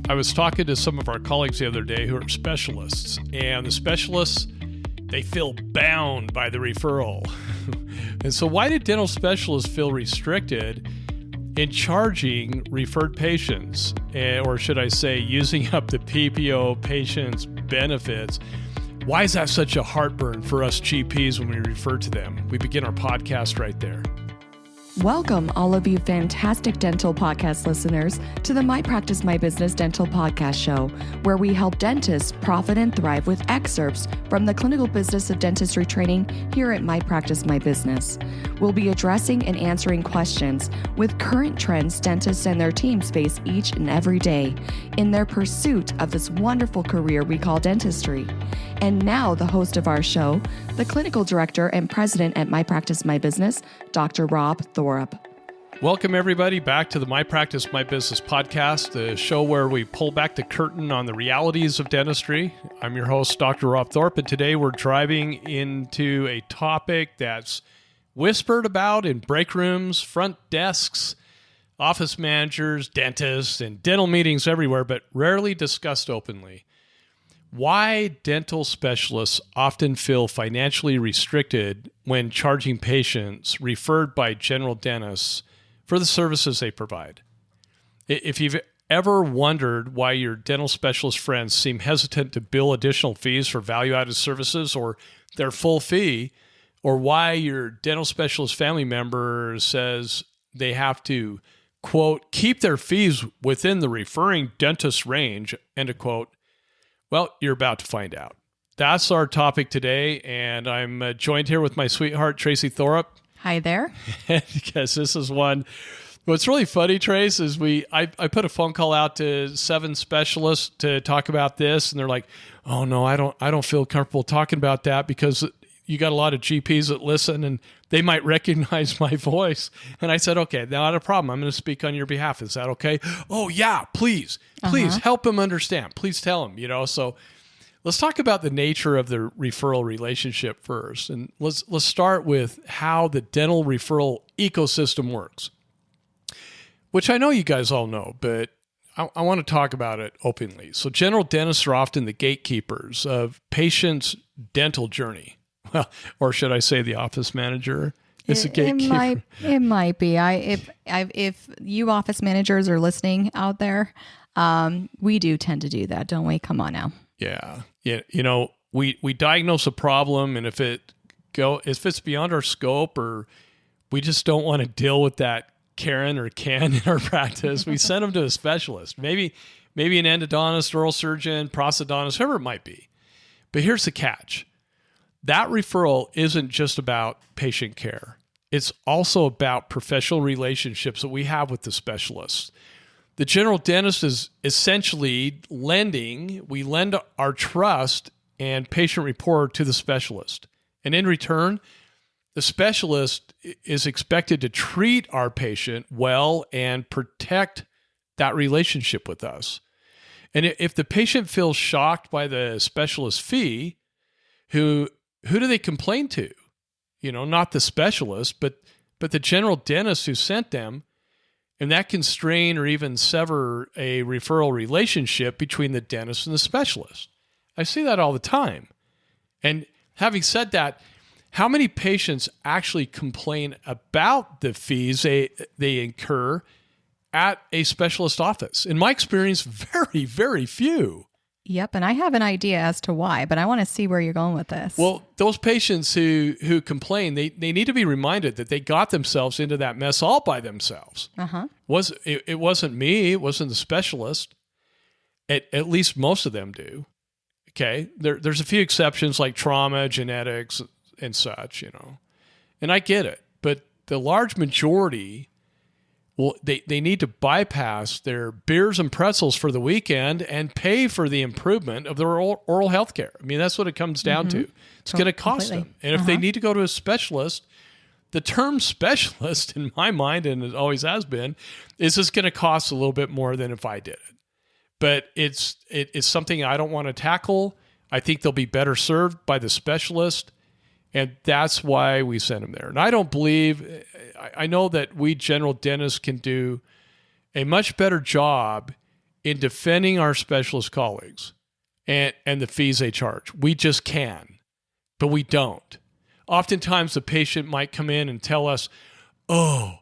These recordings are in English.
I was talking to some of our colleagues the other day who are specialists, and the specialists, they feel bound by the referral. And so why do dental specialists feel restricted in charging referred patients, or should I say using up the PPO patients' benefits? Why is that such a heartburn for us GPs when we refer to them? We begin our podcast right there. Welcome, all of you fantastic dental podcast listeners, to the My Practice, My Business Dental Podcast Show, where we help dentists profit and thrive with excerpts from the clinical business of dentistry training here at My Practice, My Business. We'll be addressing and answering questions with current trends dentists and their teams face each and every day in their pursuit of this wonderful career we call dentistry. And now the host of our show, the clinical director and president at My Practice, My Business, Dr. Rob Thorup. Welcome, everybody, back to the My Practice, My Business podcast, the show where we pull back the curtain on the realities of dentistry. I'm your host, Dr. Rob Thorup, and today we're driving into a topic that's whispered about in break rooms, front desks, office managers, dentists, and dental meetings everywhere, but rarely discussed openly. Why dental specialists often feel financially restricted when charging patients referred by general dentists for the services they provide. If you've ever wondered why your dental specialist friends seem hesitant to bill additional fees for value-added services or their full fee, or why your dental specialist family member says they have to, quote, keep their fees within the referring dentist range, end of quote, well, you're about to find out. That's our topic today, and I'm joined here with my sweetheart, Tracy Thorup. Hi there. Because this is one. What's really funny, Trace, is I put a phone call out to 7 specialists to talk about this, and they're like, "Oh no, I don't feel comfortable talking about that because you got a lot of GPs that listen and they might recognize my voice." And I said, "Okay, not a problem. I'm going to speak on your behalf. Is that okay?" "Oh yeah, please help them understand. Please tell them, So let's talk about the nature of the referral relationship first. And let's start with how the dental referral ecosystem works, which I know you guys all know, but I want to talk about it openly. So general dentists are often the gatekeepers of patients' dental journey. Well, or should I say the office manager is a gatekeeper? It might be. If you office managers are listening out there, we do tend to do that, don't we? Come on now. Yeah. We diagnose a problem, and if it's beyond our scope, or we just don't want to deal with that Karen or Ken in our practice, we send them to a specialist. Maybe an endodontist, oral surgeon, prosthodontist, whoever it might be. But here's the catch. That referral isn't just about patient care. It's also about professional relationships that we have with the specialists. The general dentist is essentially we lend our trust and patient rapport to the specialist. And in return, the specialist is expected to treat our patient well and protect that relationship with us. And if the patient feels shocked by the specialist fee, who do they complain to? Not the specialist, but the general dentist who sent them. And that can strain or even sever a referral relationship between the dentist and the specialist. I see that all the time. And having said that, how many patients actually complain about the fees they incur at a specialist office? In my experience, very, very few. Yep, and I have an idea as to why, but I want to see where you're going with this. Well, those patients who complain, they need to be reminded that they got themselves into that mess all by themselves. It wasn't me. It wasn't the specialist. At least most of them do. Okay, there's a few exceptions like trauma, genetics, and such. And I get it, but the large majority. Well, they need to bypass their beers and pretzels for the weekend and pay for the improvement of their oral health care. I mean, that's what it comes down to. It's going to cost them. And if they need to go to a specialist, the term specialist, in my mind, and it always has been, is just going to cost a little bit more than if I did it. But it's something I don't want to tackle. I think they'll be better served by the specialist. And that's why we send them there. And I don't believe, I know that we general dentists can do a much better job in defending our specialist colleagues and the fees they charge. We just can, but we don't. Oftentimes the patient might come in and tell us, oh,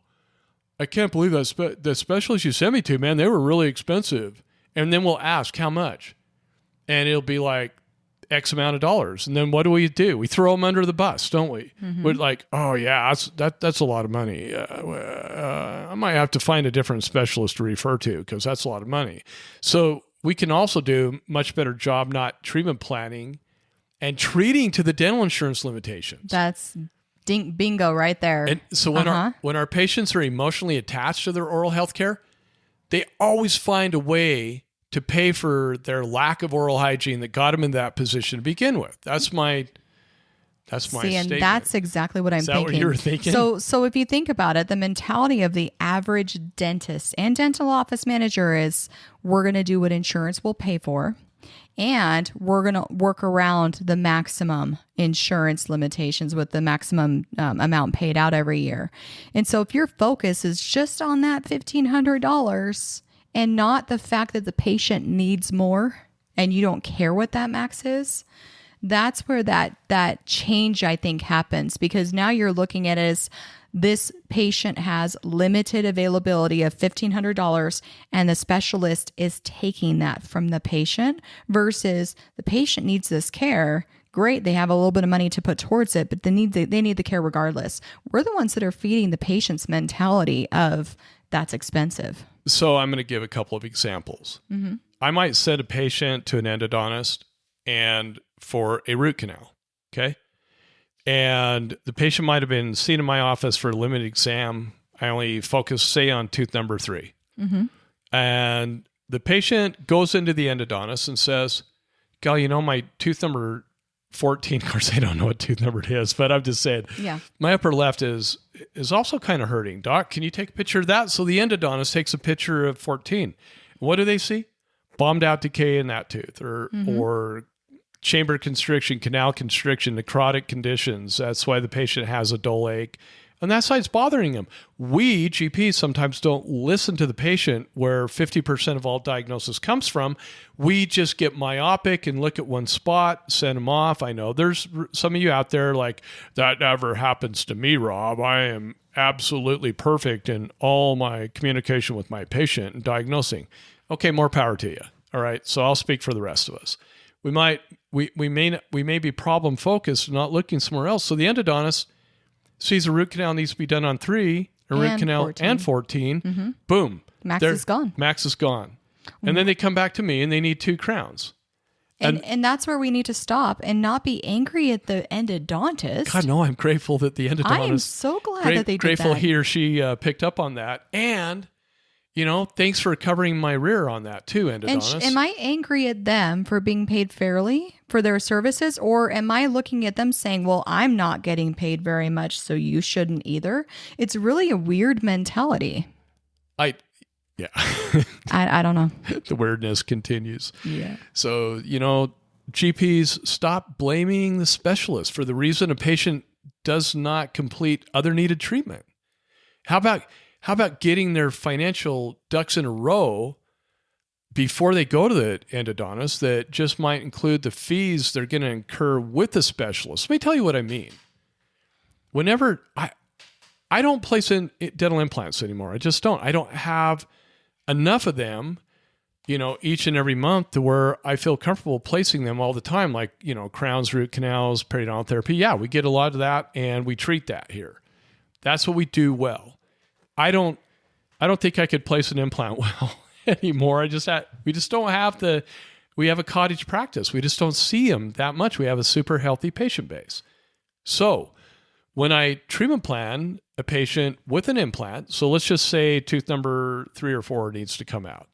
I can't believe that the specialists you sent me to, man, they were really expensive. And then we'll ask how much. And it'll be like X amount of dollars. And then what do? We throw them under the bus, don't we? Mm-hmm. We're like, oh yeah, that's a lot of money. I might have to find a different specialist to refer to because that's a lot of money. So we can also do a much better job not treatment planning and treating to the dental insurance limitations. That's bingo right there. And so when our patients are emotionally attached to their oral health care, they always find a way to pay for their lack of oral hygiene that got them in that position to begin with. That's my statement. And that's exactly what I'm thinking. Is that what you were thinking? So if you think about it, the mentality of the average dentist and dental office manager is, we're going to do what insurance will pay for, and we're going to work around the maximum insurance limitations with the maximum amount paid out every year. And so if your focus is just on that $1,500 and not the fact that the patient needs more and you don't care what that max is, that's where that change, I think, happens, because now you're looking at it as this patient has limited availability of $1,500 and the specialist is taking that from the patient, versus the patient needs this care. Great, they have a little bit of money to put towards it, but they need the care regardless. We're the ones that are feeding the patient's mentality of that's expensive. So I'm going to give a couple of examples. Mm-hmm. I might send a patient to an endodontist and for a root canal, okay? And the patient might have been seen in my office for a limited exam. I only focus, say, on tooth number 3. Mm-hmm. And the patient goes into the endodontist and says, "Gal, my tooth number 14," of course, I don't know what tooth number it is, but I'm just saying, my upper left is also kind of hurting. Doc, can you take a picture of that? So the endodontist takes a picture of 14. What do they see? Bombed out decay in that tooth, or chamber constriction, canal constriction, necrotic conditions. That's why the patient has a dull ache. And that side's bothering him. We, GPs, sometimes don't listen to the patient, where 50% of all diagnosis comes from. We just get myopic and look at one spot, send them off. I know there's some of you out there like, that never happens to me, Rob. I am absolutely perfect in all my communication with my patient and diagnosing. Okay, more power to you. All right, so I'll speak for the rest of us. We may be problem focused, not looking somewhere else. So the endodontist sees a root canal needs to be done on 3, a root canal 14. And 14. Mm-hmm. Boom. Max is gone. Mm-hmm. And then they come back to me and they need 2 crowns. And that's where we need to stop and not be angry at the endodontist. God, no, I'm grateful that the endodontist. I am so glad that they did grateful that. he or she picked up on that. And thanks for covering my rear on that too, endodontist. And am I angry at them for being paid fairly for their services? Or am I looking at them saying, well, I'm not getting paid very much, so you shouldn't either? It's really a weird mentality. Yeah. I don't know. The weirdness continues. Yeah. So, GPs, stop blaming the specialist for the reason a patient does not complete other needed treatment. How about getting their financial ducks in a row before they go to the endodontist that just might include the fees they're going to incur with the specialist? Let me tell you what I mean. Whenever I don't place in dental implants anymore. I just don't. I don't have enough of them, each and every month to where I feel comfortable placing them all the time, like, crowns, root canals, periodontal therapy. Yeah, we get a lot of that and we treat that here. That's what we do well. I don't think I could place an implant well anymore. We just don't have we have a cottage practice. We just don't see them that much. We have a super healthy patient base. So when I treatment plan a patient with an implant, so let's just say tooth number 3 or 4 needs to come out,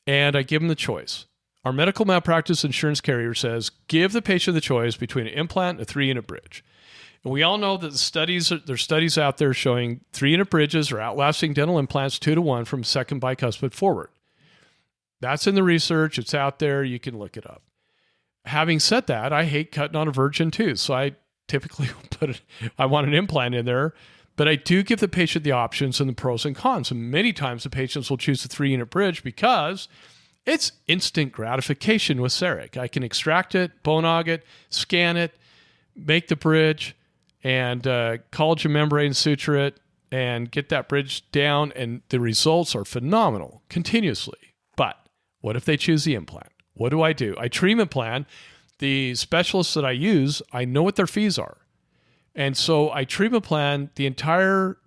and I give them the choice. Our medical malpractice insurance carrier says, give the patient the choice between an implant and a 3-unit bridge. And we all know that there's studies out there showing 3-unit bridges are outlasting dental implants 2-to-1 from second bicuspid forward. That's in the research. It's out there. You can look it up. Having said that, I hate cutting on a virgin tooth, so I typically I want an implant in there, but I do give the patient the options and the pros and cons. And many times the patients will choose the 3-unit bridge because It's instant gratification with CEREC. I can extract it, bone-og it, scan it, make the bridge, and collagen membrane suture it, and get that bridge down, and the results are phenomenal continuously. But what if they choose the implant? What do? I treatment plan. The specialists that I use, I know what their fees are. And so I treatment plan the entire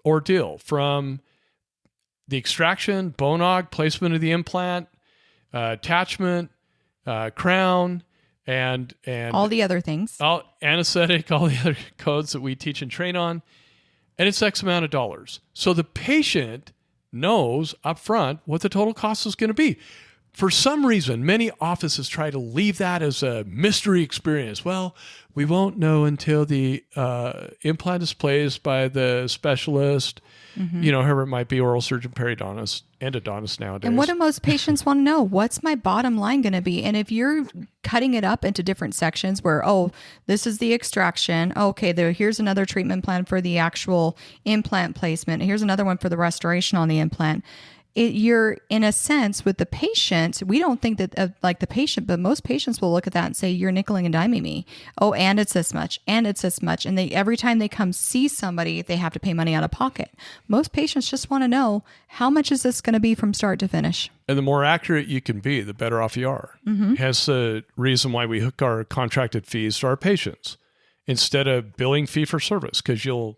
ordeal from the extraction, bone-og, placement of the implant, attachment, crown, and all the other things, all anesthetic, all the other codes that we teach and train on, and it's X amount of dollars. So the patient knows up front what the total cost is going to be. For some reason, many offices try to leave that as a mystery experience. Well, we won't know until the implant is placed by the specialist, whoever it might be, oral surgeon, periodontist, endodontist nowadays. And what do most patients want to know? What's my bottom line going to be? And if you're cutting it up into different sections where, this is the extraction. Okay, here's another treatment plan for the actual implant placement. Here's another one for the restoration on the implant. You're in a sense with the patient, we don't think that like the patient, but most patients will look at that and say, you're nickeling and diming me. Oh, and it's this much, and it's this much. And every time they come see somebody, they have to pay money out of pocket. Most patients just want to know, how much is this going to be from start to finish? And the more accurate you can be, the better off you are. Hence the reason why we hook our contracted fees to our patients instead of billing fee for service, because you'll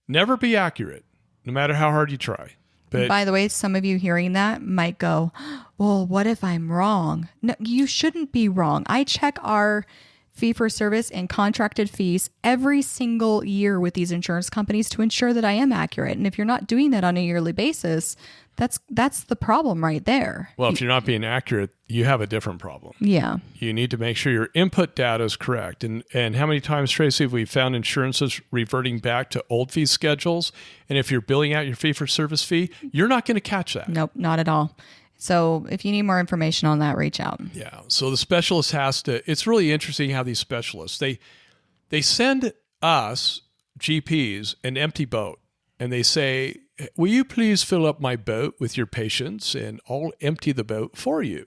never be accurate, no matter how hard you try. But by the way, some of you hearing that might go, well, what if I'm wrong? No, you shouldn't be wrong. I check our fee for service and contracted fees every single year with these insurance companies to ensure that I am accurate. And if you're not doing that on a yearly basis, that's the problem right there. Well, if you're not being accurate, you have a different problem. Yeah. You need to make sure your input data is correct. And how many times, Tracy, have we found insurances reverting back to old fee schedules? And if you're billing out your fee-for-service fee, you're not going to catch that. Nope, not at all. So if you need more information on that, reach out. Yeah. So the specialist has to, it's really interesting how these specialists, they send us GPs an empty boat and they say, will you please fill up my boat with your patients and I'll empty the boat for you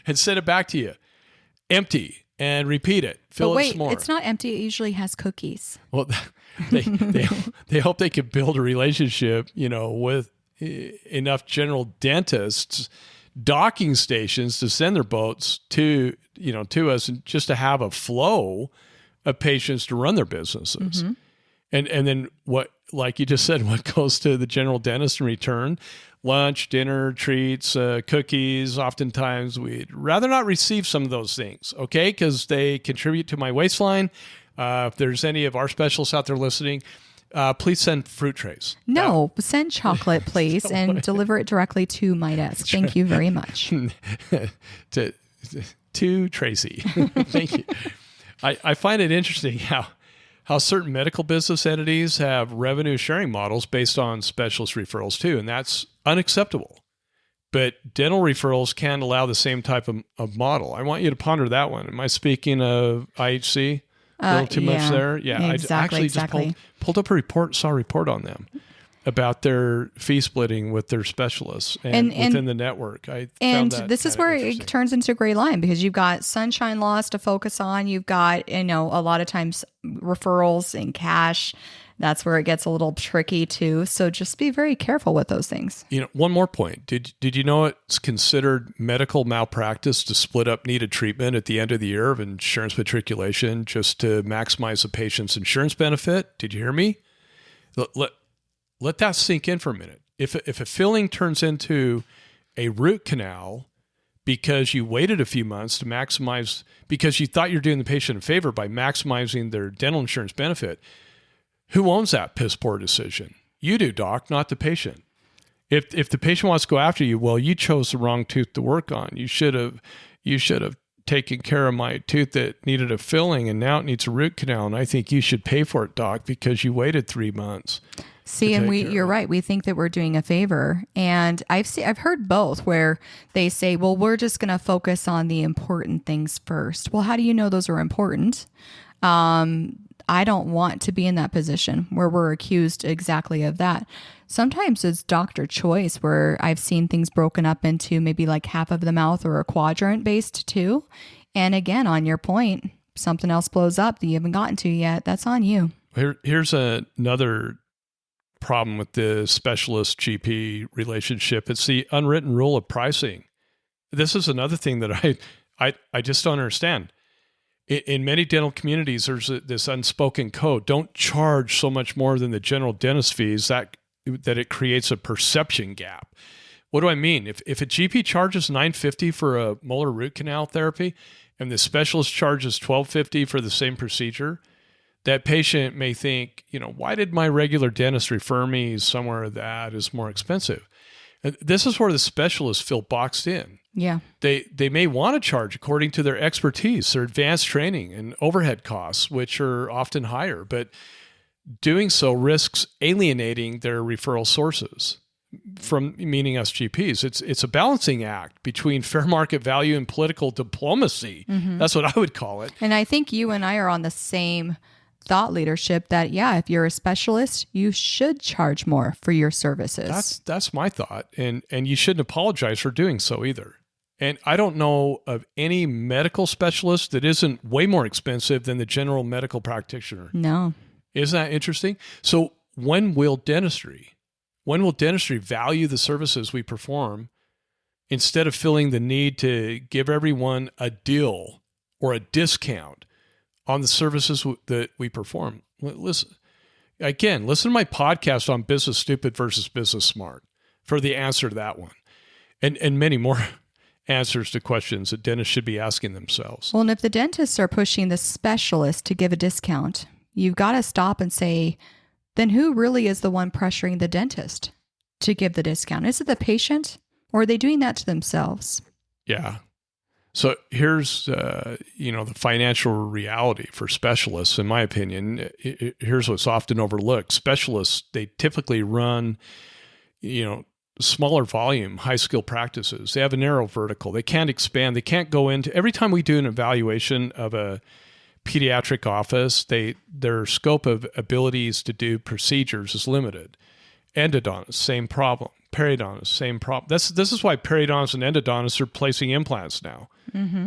and send it back to you. Empty and repeat it. Fill it some more. It's not empty. It usually has cookies. Well, they hope they can build a relationship, with enough general dentists, docking stations to send their boats to us and just to have a flow of patients to run their businesses. And then what, like you just said, what goes to the general dentist in return? Lunch, dinner, treats, cookies. Oftentimes we'd rather not receive some of those things, okay? Because they contribute to my waistline. If there's any of our specialists out there listening, please send fruit trays. No, send chocolate, please, and deliver it directly to my desk. Thank you very much. to Tracy. Thank you. I find it interesting how certain medical business entities have revenue sharing models based on specialist referrals too, and that's unacceptable. But dental referrals can allow the same type of model. I want you to ponder that one. Am I speaking of IHC? A little too much there? Yeah, exactly, I actually just pulled up a report, saw a report on them about their fee splitting with their specialists and within the network. And this is where it turns into a gray line because you've got sunshine laws to focus on. You've got, a lot of times referrals and cash. That's where it gets a little tricky too. So just be very careful with those things. One more point. Did you know it's considered medical malpractice to split up needed treatment at the end of the year of insurance matriculation just to maximize the patient's insurance benefit? Did you hear me? Let that sink in for a minute. If a filling turns into a root canal because you waited a few months to maximize, because you thought you're doing the patient a favor by maximizing their dental insurance benefit, who owns that piss poor decision? You do, doc, not the patient. If the patient wants to go after you, well, you chose the wrong tooth to work on. You should have taken care of my tooth that needed a filling and now it needs a root canal, and I think you should pay for it, doc, because you waited 3 months. See, and you're right. We think that we're doing a favor. And I've heard both where they say, well, we're just going to focus on the important things first. Well, how do you know those are important? I don't want to be in that position where we're accused exactly of that. Sometimes it's doctor choice where I've seen things broken up into maybe like half of the mouth or a quadrant based too. And again, on your point, something else blows up that you haven't gotten to yet. That's on you. Here's another problem with the specialist GP relationship. It's the unwritten rule of pricing. This is another thing that I just don't understand. In many dental communities, there's this unspoken code. Don't charge so much more than the general dentist fees that it creates a perception gap. What do I mean? If a GP charges $950 for a molar root canal therapy and the specialist charges $1,250 for the same procedure, that patient may think, why did my regular dentist refer me somewhere that is more expensive? And this is where the specialists feel boxed in. Yeah. They may want to charge according to their expertise, their advanced training and overhead costs, which are often higher, but doing so risks alienating their referral sources from, meaning us GPs. It's a balancing act between fair market value and political diplomacy. Mm-hmm. That's what I would call it. And I think you and I are on the same thought leadership that, if you're a specialist, you should charge more for your services. That's my thought. And you shouldn't apologize for doing so either. And I don't know of any medical specialist that isn't way more expensive than the general medical practitioner. No. Isn't that interesting? So when will dentistry value the services we perform instead of feeling the need to give everyone a deal or a discount on the services that we perform? Listen to my podcast on business stupid versus business smart for the answer to that one, and many more answers to questions that dentists should be asking themselves. Well, and if the dentists are pushing the specialist to give a discount, you've got to stop and say, then who really is the one pressuring the dentist to give the discount? Is it the patient, or are they doing that to themselves? Yeah. So here's, the financial reality for specialists, in my opinion. Here's what's often overlooked. Specialists, they typically run, smaller volume, high skill practices. They have a narrow vertical. They can't expand. They can't go into, every time we do an evaluation of a pediatric office, their scope of abilities to do procedures is limited. Endodontists, same problem. Periodontists, same problem. This is why periodontists and endodontists are placing implants now,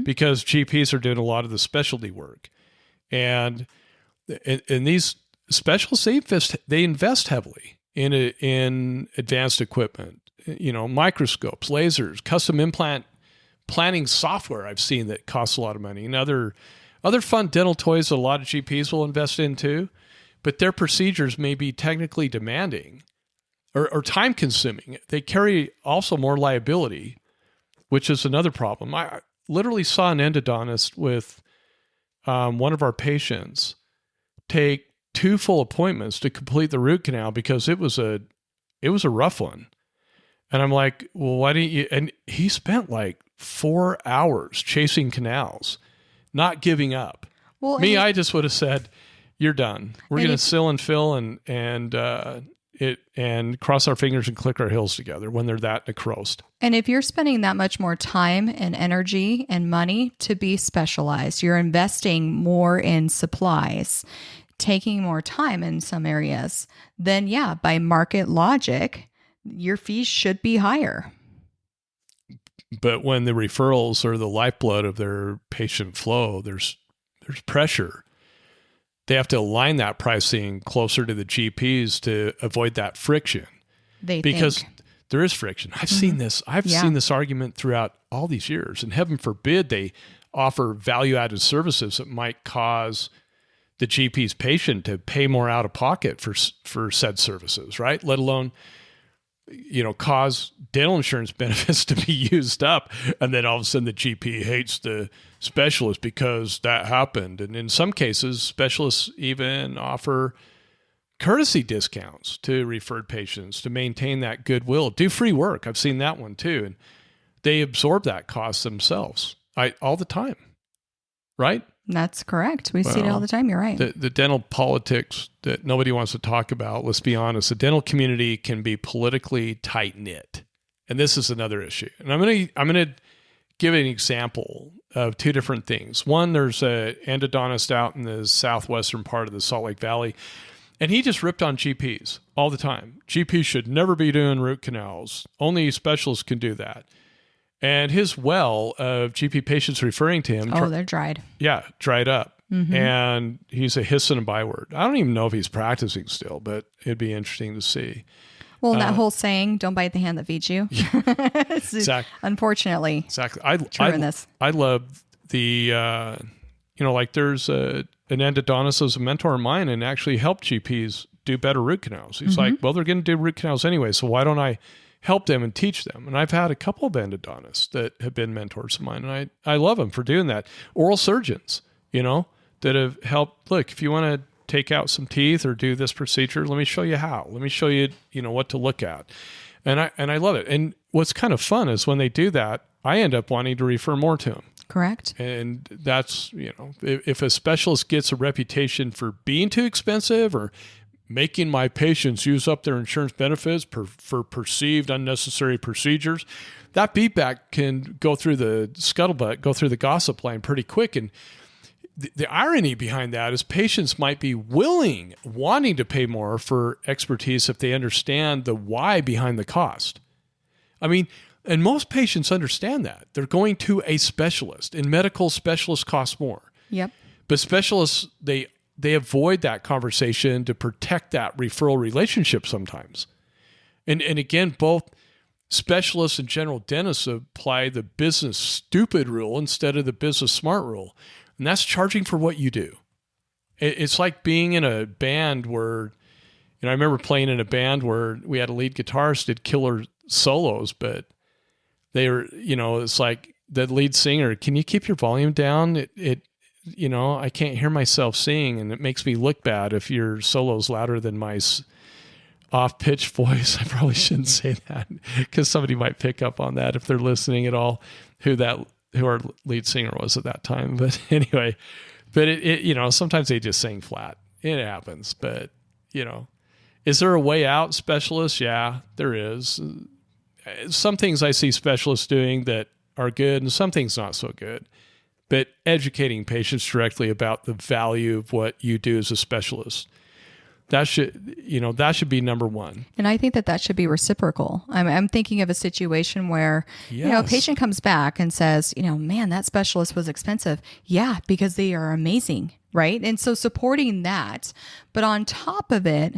because GPs are doing a lot of the specialty work. And these specialists, they invest heavily in advanced equipment, microscopes, lasers, custom implant planning software I've seen that costs a lot of money, and other fun dental toys that a lot of GPs will invest in too, but their procedures may be technically demanding or time consuming. They carry also more liability, which is another problem. I literally saw an endodontist with one of our patients take 2 full appointments to complete the root canal because it was a rough one. And I'm like, well, why didn't you? And he spent like 4 hours chasing canals, not giving up. Well, I just would have said, you're done. We're going to seal and fill and cross our fingers and click our heels together when they're that necrosed. And if you're spending that much more time and energy and money to be specialized, you're investing more in supplies, taking more time in some areas, then by market logic, your fees should be higher. But when the referrals are the lifeblood of their patient flow, there's pressure. They have to align that pricing closer to the GPs to avoid that friction. Because there is friction. I've seen this. I've seen this argument throughout all these years. And heaven forbid they offer value-added services that might cause the GP's patient to pay more out of pocket for said services, right? Let alone, cause dental insurance benefits to be used up. And then all of a sudden the GP hates the specialist because that happened. And in some cases, specialists even offer courtesy discounts to referred patients to maintain that goodwill. Do free work. I've seen that one too. And they absorb that cost themselves all the time, right? That's correct. We see it all the time. You're right. The dental politics that nobody wants to talk about, let's be honest, the dental community can be politically tight-knit. And this is another issue. And I'm going to give an example of two different things. One, there's an endodontist out in the southwestern part of the Salt Lake Valley, and he just ripped on GPs all the time. GPs should never be doing root canals. Only specialists can do that. And his well of GP patients referring to him... they're dried. Yeah, dried up. Mm-hmm. And he's a hiss and a byword. I don't even know if he's practicing still, but it'd be interesting to see. Well, that whole saying, don't bite the hand that feeds you. Exactly. Unfortunately. Exactly. True in this. I love the, like there's an endodontist who's a mentor of mine and actually helped GPs do better root canals. He's like, well, they're going to do root canals anyway, so why don't I help them and teach them? And I've had a couple of endodontists that have been mentors of mine, and I love them for doing that. Oral surgeons, that have helped. Look, if you want to take out some teeth or do this procedure, let me show you how. Let me show you, what to look at. And I love it. And what's kind of fun is when they do that, I end up wanting to refer more to them. Correct. And that's, if a specialist gets a reputation for being too expensive or making my patients use up their insurance benefits for perceived unnecessary procedures, that beatback can go through the scuttlebutt, go through the gossip line pretty quick. And the irony behind that is patients might be wanting to pay more for expertise if they understand the why behind the cost. I mean, and most patients understand that. They're going to a specialist, and medical specialists cost more. Yep. But specialists, they avoid that conversation to protect that referral relationship sometimes. And again, both specialists and general dentists apply the business stupid rule instead of the business smart rule. And that's charging for what you do. It's like being in a band where, I remember playing in a band where we had a lead guitarist did killer solos, but they were, it's like the lead singer, can you keep your volume down? I can't hear myself sing, and it makes me look bad if your solo's louder than my off-pitch voice. I probably shouldn't say that because somebody might pick up on that if they're listening at all, who our lead singer was at that time. But anyway, it sometimes they just sing flat. It happens. But, is there a way out, specialists? Yeah, there is. Some things I see specialists doing that are good and some things not so good. But educating patients directly about the value of what you do as a specialist, that should be number one. And I think that should be reciprocal. I'm thinking of a situation where, a patient comes back and says, man, that specialist was expensive. Yeah, because they are amazing, right? And so supporting that. But on top of it,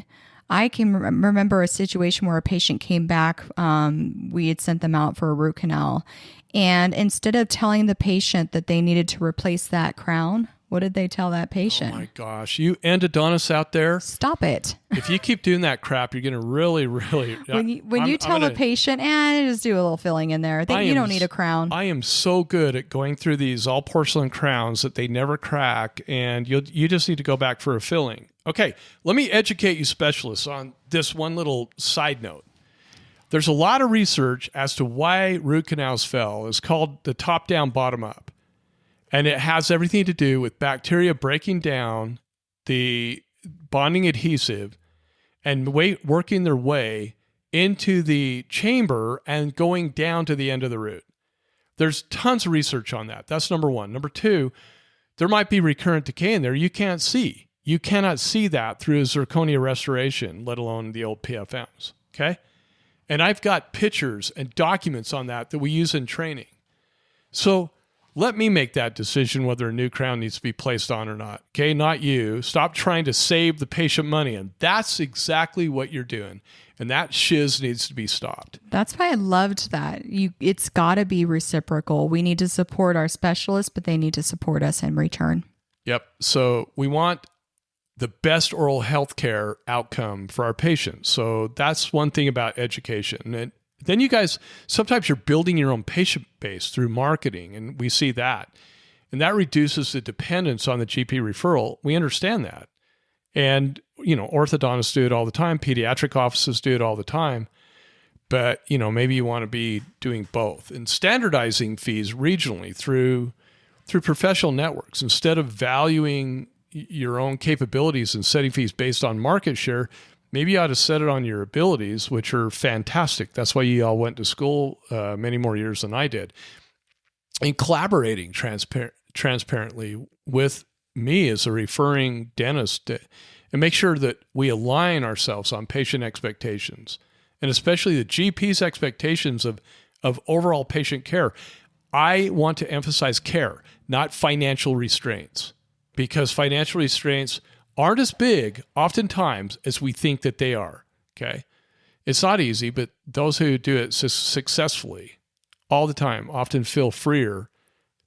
I can remember a situation where a patient came back. We had sent them out for a root canal. And instead of telling the patient that they needed to replace that crown, what did they tell that patient? Oh my gosh, you endodontists out there. Stop it. If you keep doing that crap, you're going to really, really... When you tell a patient, just do a little filling in there. You don't need a crown. I am so good at going through these all porcelain crowns that they never crack, and you just need to go back for a filling. Okay, let me educate you specialists on this one little side note. There's a lot of research as to why root canals fail. It's called the top-down, bottom-up. And it has everything to do with bacteria breaking down the bonding adhesive and working their way into the chamber and going down to the end of the root. There's tons of research on that. That's number one. Number two, there might be recurrent decay in there you can't see. You cannot see that through a zirconia restoration, let alone the old PFMs, okay? And I've got pictures and documents on that we use in training. So let me make that decision whether a new crown needs to be placed on or not. Okay, not you. Stop trying to save the patient money. And that's exactly what you're doing. And that shiz needs to be stopped. That's why I loved that. It's got to be reciprocal. We need to support our specialists, but they need to support us in return. Yep. So we want the best oral health care outcome for our patients. So that's one thing about education. And then you guys, sometimes you're building your own patient base through marketing, and we see that. And that reduces the dependence on the GP referral. We understand that. And, orthodontists do it all the time. Pediatric offices do it all the time. But, maybe you want to be doing both. And standardizing fees regionally through through professional networks. Instead of valuing your own capabilities and setting fees based on market share, maybe you ought to set it on your abilities, which are fantastic. That's why you all went to school many more years than I did. And collaborating transparently with me as a referring dentist, and make sure that we align ourselves on patient expectations, and especially the GP's expectations of overall patient care. I want to emphasize care, not financial restraints, because financial restraints aren't as big oftentimes as we think that they are, okay? It's not easy, but those who do it successfully all the time often feel freer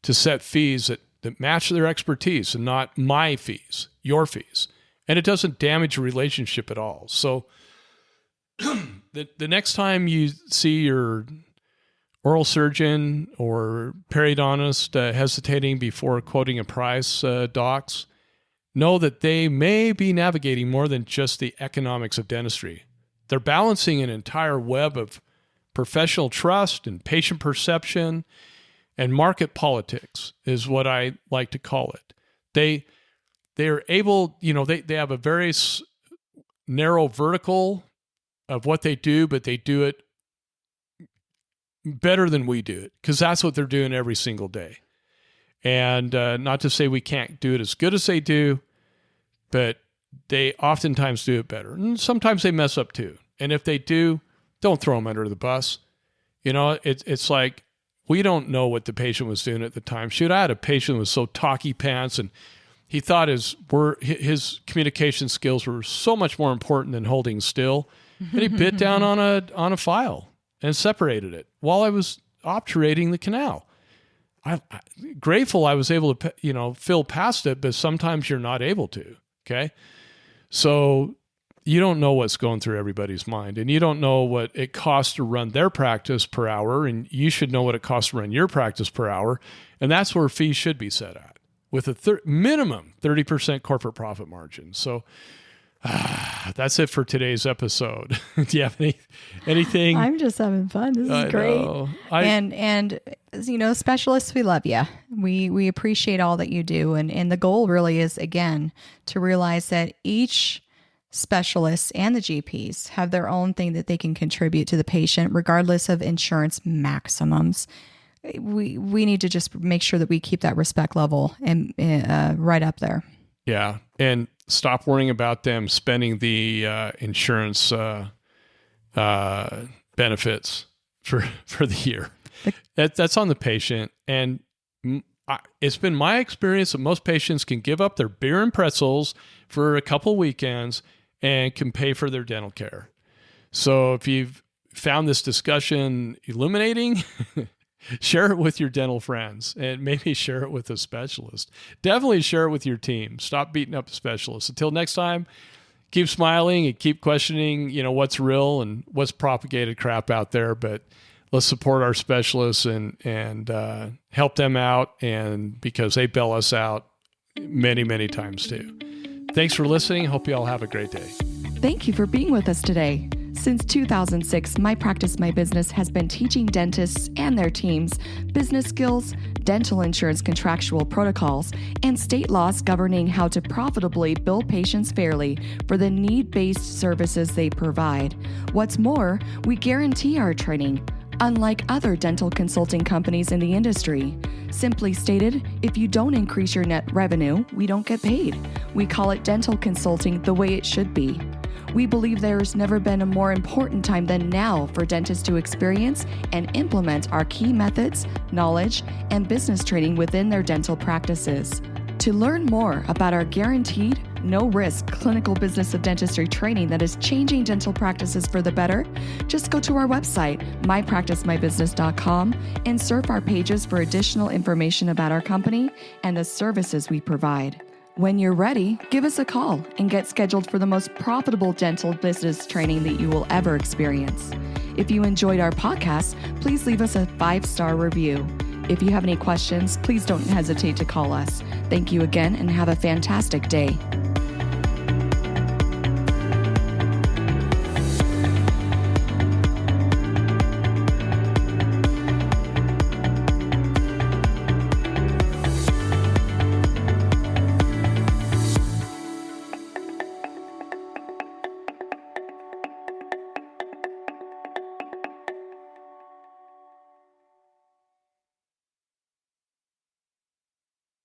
to set fees that match their expertise and not my fees, your fees. And it doesn't damage a relationship at all. So the next time you see your oral surgeon or periodontist hesitating before quoting a price, docs, know that they may be navigating more than just the economics of dentistry. They're balancing an entire web of professional trust and patient perception and market politics is what I like to call it. They're able, they have a very narrow vertical of what they do, but they do it better than we do it because that's what they're doing every single day. And not to say we can't do it as good as they do, but they oftentimes do it better. And sometimes they mess up too. And if they do, don't throw them under the bus. It's like we don't know what the patient was doing at the time. Shoot, I had a patient who was so talky pants, and he thought his communication skills were so much more important than holding still. And he bit down on a file and separated it while I was obturating the canal. I'm grateful I was able to, fill past it, but sometimes you're not able to. Okay. So you don't know what's going through everybody's mind, and you don't know what it costs to run their practice per hour. And you should know what it costs to run your practice per hour. And that's where fees should be set at, with a minimum 30% corporate profit margin. So that's it for today's episode. Do you have anything? I'm just having fun. This is great. And specialists, we love you. We appreciate all that you do. And the goal really is, again, to realize that each specialist and the GPs have their own thing that they can contribute to the patient, regardless of insurance maximums. We need to just make sure that we keep that respect level and right up there. Yeah. And stop worrying about them spending the insurance benefits for the year. That's on the patient. And it's been my experience that most patients can give up their beer and pretzels for a couple weekends and can pay for their dental care. So if you've found this discussion illuminating, share it with your dental friends, and maybe share it with a specialist. Definitely share it with your team. Stop beating up specialists. Until next time, keep smiling and keep questioning, what's real and what's propagated crap out there. But let's support our specialists and help them out, and because they bail us out many, many times too. Thanks for listening. Hope you all have a great day. Thank you for being with us today. Since 2006, My Practice, My Business has been teaching dentists and their teams business skills, dental insurance contractual protocols, and state laws governing how to profitably bill patients fairly for the need-based services they provide. What's more, we guarantee our training, unlike other dental consulting companies in the industry. Simply stated, if you don't increase your net revenue, we don't get paid. We call it dental consulting the way it should be. We believe there has never been a more important time than now for dentists to experience and implement our key methods, knowledge, and business training within their dental practices. To learn more about our guaranteed, no-risk clinical business of dentistry training that is changing dental practices for the better, just go to our website, mypracticemybusiness.com, and surf our pages for additional information about our company and the services we provide. When you're ready, give us a call and get scheduled for the most profitable dental business training that you will ever experience. If you enjoyed our podcast, please leave us a 5-star review. If you have any questions, please don't hesitate to call us. Thank you again and have a fantastic day.